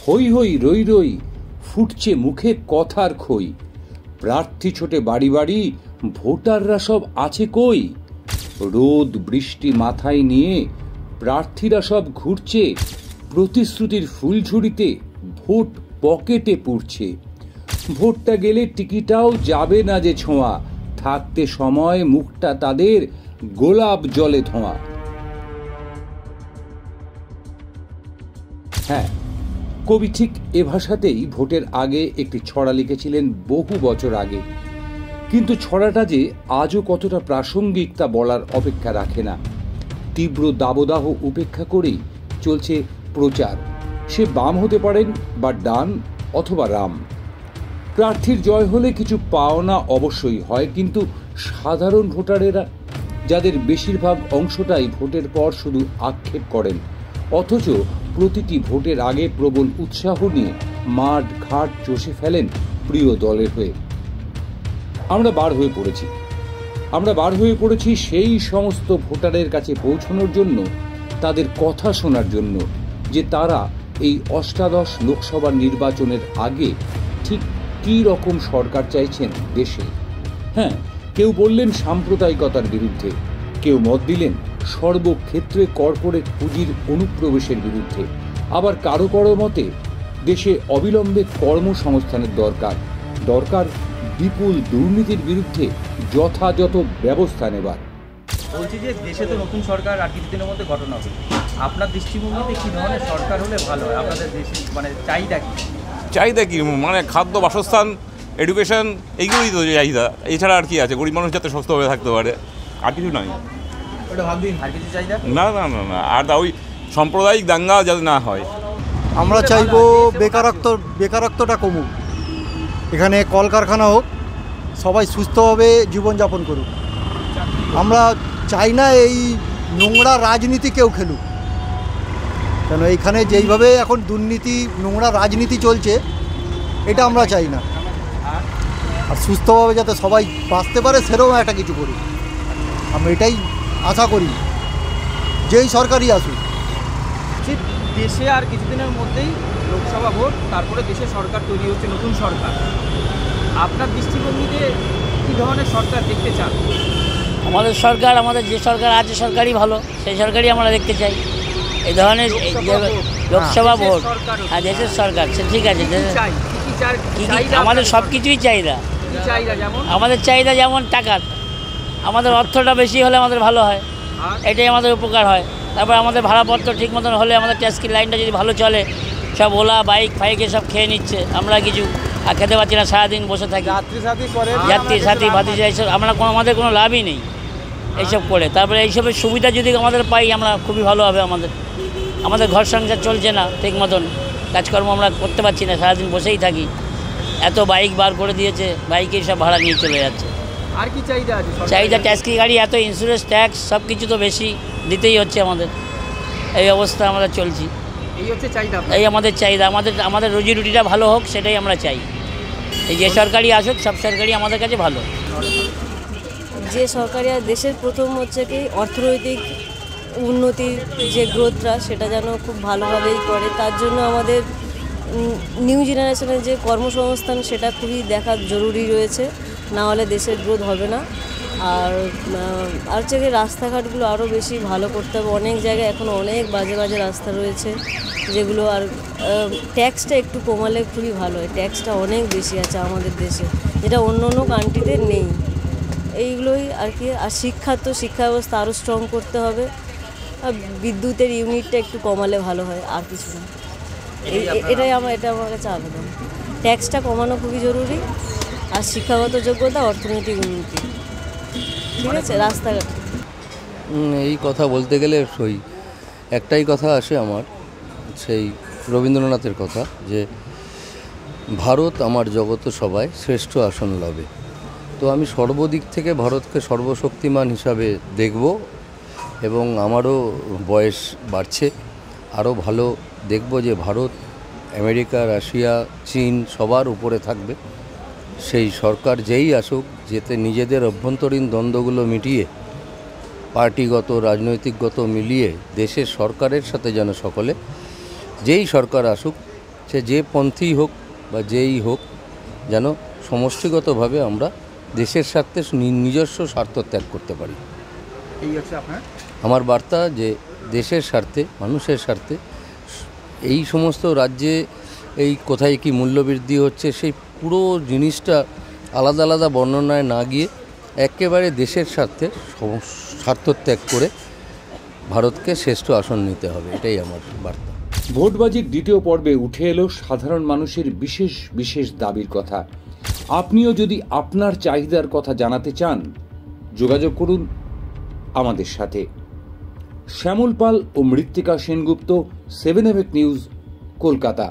হই হই রই রই, ফুটছে মুখে কথার খই। প্রার্থী ছোটে বাড়ি বাড়ি, ভোটাররা সব আছে কই? রোদ বৃষ্টি মাথায় নিয়ে প্রার্থীরা সব ঘুরছে, প্রতিশ্রুতির ফুলঝুড়িতে ভোট পকেটে পুড়ছে। ভোটটা গেলে টিকিটাও যাবে না যে ছোঁয়া, থাকতে সময় মুখটা তাদের গোলাপ জলে ধোঁয়া। হ্যাঁ, কবি ঠিক এ ভাষাতেই ভোটের আগে একটি ছড়া লিখেছিলেন বহু বছর আগে। কিন্তু ছড়াটা যে আজও কতটা প্রাসঙ্গিক তা বলার অপেক্ষা রাখে না। তীব্র দাবদাহ উপেক্ষা করেই চলছে প্রচার। সে বাম হতে পারেন বা ডান অথবা রাম। প্রার্থীর জয় হলে কিছু পাওনা অবশ্যই হয়, কিন্তু সাধারণ ভোটারেরা, যাদের বেশিরভাগ অংশটাই ভোটের পর শুধু আক্ষেপ করেন, অথচ প্রতিটি ভোটের আগে প্রবল উৎসাহ নিয়ে মাঠ ঘাট চষে ফেলেন প্রিয় দলের হয়ে। আমরা বার হয়ে পড়েছি সেই সমস্ত ভোটারের কাছে পৌঁছানোর জন্য, তাদের কথা শোনার জন্য, যে তারা এই অষ্টাদশ লোকসভা নির্বাচনের আগে ঠিক কী রকম সরকার চাইছেন দেশে। হ্যাঁ, কেউ বললেন সাম্প্রদায়িকতার বিরুদ্ধে, কেউ মত দিলেন সর্বক্ষেত্রে কর্পোরেট পুঁজির অনুপ্রবেশের বিরুদ্ধে, আবার কারো কারো মতে দেশে অবিলম্বে কর্মসংস্থানের দরকার বিপুল দুর্নীতির বিরুদ্ধে যথাযথ ব্যবস্থা নেবার। বলছি যে দেশে তো নতুন সরকার আর কিছুদিনের মধ্যে গঠন হবে। আপনার দৃষ্টিভঙ্গিতে কী ধরনের সরকার হলে ভালো হয়? আপনাদের দেশে মানে চাহিদা কি মানে খাদ্য, বাসস্থান, এডুকেশন, এইগুলোই তো চাহিদা। এছাড়া আর কি আছে? গরিব মানুষ যাতে সুস্থভাবে থাকতে পারে, আর কিছু নয়। আর কিছু চাহিদা না না না না আর ওই সাম্প্রদায়িক দাঙ্গা যাতে না হয়। আমরা চাইবো বেকারত্বটা কমুক, এখানে কলকারখানা হোক, সবাই সুস্থভাবে জীবনযাপন করুক। আমরা চাই না এই নোংরা রাজনীতি কেউ খেলুক, কেন এইখানে যেইভাবে এখন দুর্নীতি, নোংরা রাজনীতি চলছে, এটা আমরা চাই না। আর সুস্থভাবে যাতে সবাই বাঁচতে পারে সেরকম একটা কিছু করি, আমরা এটাই আশা করি যেই সরকারই আসুক। দেশে আর কিছুদিনের মধ্যেই লোকসভা ভোট, তারপরে দেশে সরকার তৈরি হচ্ছে, নতুন সরকার। আপনার দৃষ্টিভঙ্গিতে কী ধরনের সরকার দেখতে চান? আমাদের যে সরকার আছে সরকারই ভালো, সেই সরকারই আমরা দেখতে চাই। এই ধরনের লোকসভা ভোট আর দেশের সরকার, সে ঠিক আছে। আমাদের সব কিছুই চাহিদা। আমাদের চাহিদা যেমন টাকার, আমাদের অর্থটা বেশি হলে আমাদের ভালো হয়, এটাই আমাদের উপকার হয়। তারপর আমাদের ভাড়াপত্র ঠিক মতন হলে, আমাদের ট্যাক্সি লাইনটা যদি ভালো চলে, সব ওলা বাইক ফাইকে সব খেয়ে নিচ্ছে, আমরা কিছু আর খেতে পারছি না, সারাদিন বসে থাকি। যাত্রী সাথী ভাতিজা এইসব আমাদের কোনো লাভই নেই এইসব করে। তারপরে এইসবের সুবিধা যদি আমাদের পাই, আমরা খুবই ভালো হবে। আমাদের ঘর সংসার চলছে না ঠিক মতন, কাজকর্ম আমরা করতে পারছি না, সারাদিন বসেই থাকি। এত বাইক বার করে দিয়েছে, বাইকেই সব ভাড়া নিয়ে চলে যাচ্ছে। আর কি চাহিদা আছে? চাহিদা ট্যাক্সি গাড়ি, এত ইন্স্যুরেন্স, ট্যাক্স সব কিছু তো বেশি দিতেই হচ্ছে আমাদের। এই অবস্থা আমরা চলছি, এই হচ্ছে চাহিদা। এই আমাদের চাহিদা। আমাদের রুজি রুটিটা ভালো হোক, সেটাই আমরা চাই। এই যে সরকারি আসুক, সব সরকারি আমাদের কাছে ভালো। যে সরকারি দেশের প্রথম হচ্ছে কি অর্থনৈতিক উন্নতির যে গ্রোথটা, সেটা যেন খুব ভালোভাবেই করে। তার জন্য আমাদের নিউ জেনারেশনের যে কর্মসংস্থান, সেটা খুবই দেখা জরুরি রয়েছে, না হলে দেশের গ্রোথ হবে না। আর হচ্ছে কি রাস্তাঘাটগুলো আরও বেশি ভালো করতে হবে। অনেক জায়গায় এখন অনেক বাজে বাজে রাস্তা রয়েছে, যেগুলো আর ট্যাক্সটা একটু কমালে খুবই ভালো হয়। ট্যাক্সটা অনেক বেশি আছে আমাদের দেশে, যেটা অন্য অন্য কান্ট্রিতে নেই। এইগুলোই আর কি। আর শিক্ষা ব্যবস্থা আরও স্ট্রং করতে হবে। আর বিদ্যুতের ইউনিটটা একটু কমালে ভালো হয়, আর কিছু না। এটা আমার কাছে আবেদন। ট্যাক্সটা কমানো খুবই জরুরি, আর শিক্ষাগত যোগ্যতা, অর্থনৈতিক উন্নতি, ঠিক আছে। রাস্তাঘাট এই কথা বলতে গেলে একটাই কথা আসে আমার, সেই রবীন্দ্রনাথের কথা, যে ভারত আমার জগত সবাই শ্রেষ্ঠ আসন লবে। তো আমি সর্বদিক থেকে ভারতকে সর্বশক্তিমান হিসাবে দেখব, এবং আমারও বয়স বাড়ছে, আরও ভালো দেখব যে ভারত আমেরিকা, রাশিয়া, চীন সবার উপরে থাকবে। সেই সরকার যেই আসুক, যেতে নিজেদের অভ্যন্তরীণ দ্বন্দ্বগুলো মিটিয়ে, পার্টিগত রাজনৈতিকগত মিলিয়ে দেশের সরকারের সাথে যেন সকলে, যেই সরকার আসুক, সে যে পন্থী হোক বা যেই হোক, যেন সমষ্টিগতভাবে আমরা দেশের স্বার্থে নিজস্ব স্বার্থ ত্যাগ করতে পারি। এই হচ্ছে আপনার আমার বার্তা যে দেশের স্বার্থে, মানুষের স্বার্থে এই সমস্ত রাজ্যে এই কোথায় কি মূল্যবৃদ্ধি হচ্ছে সেই পুরো জিনিসটা আলাদা আলাদা বর্ণনায় না গিয়ে একেবারে দেশের স্বার্থে স্বার্থ ত্যাগ করে ভারতকে শ্রেষ্ঠ আসন নিতে হবে, এটাই আমার বার্তা। ভোটবাজির দ্বিতীয় পর্বে উঠে এলো সাধারণ মানুষের বিশেষ বিশেষ দাবির কথা। আপনিও যদি আপনার চাহিদার কথা জানাতে চান, যোগাযোগ করুন আমাদের সাথে। শ্যামল পাল ও মৃত্তিকা সেনগুপ্ত, 7 নিউজ, কলকাতা।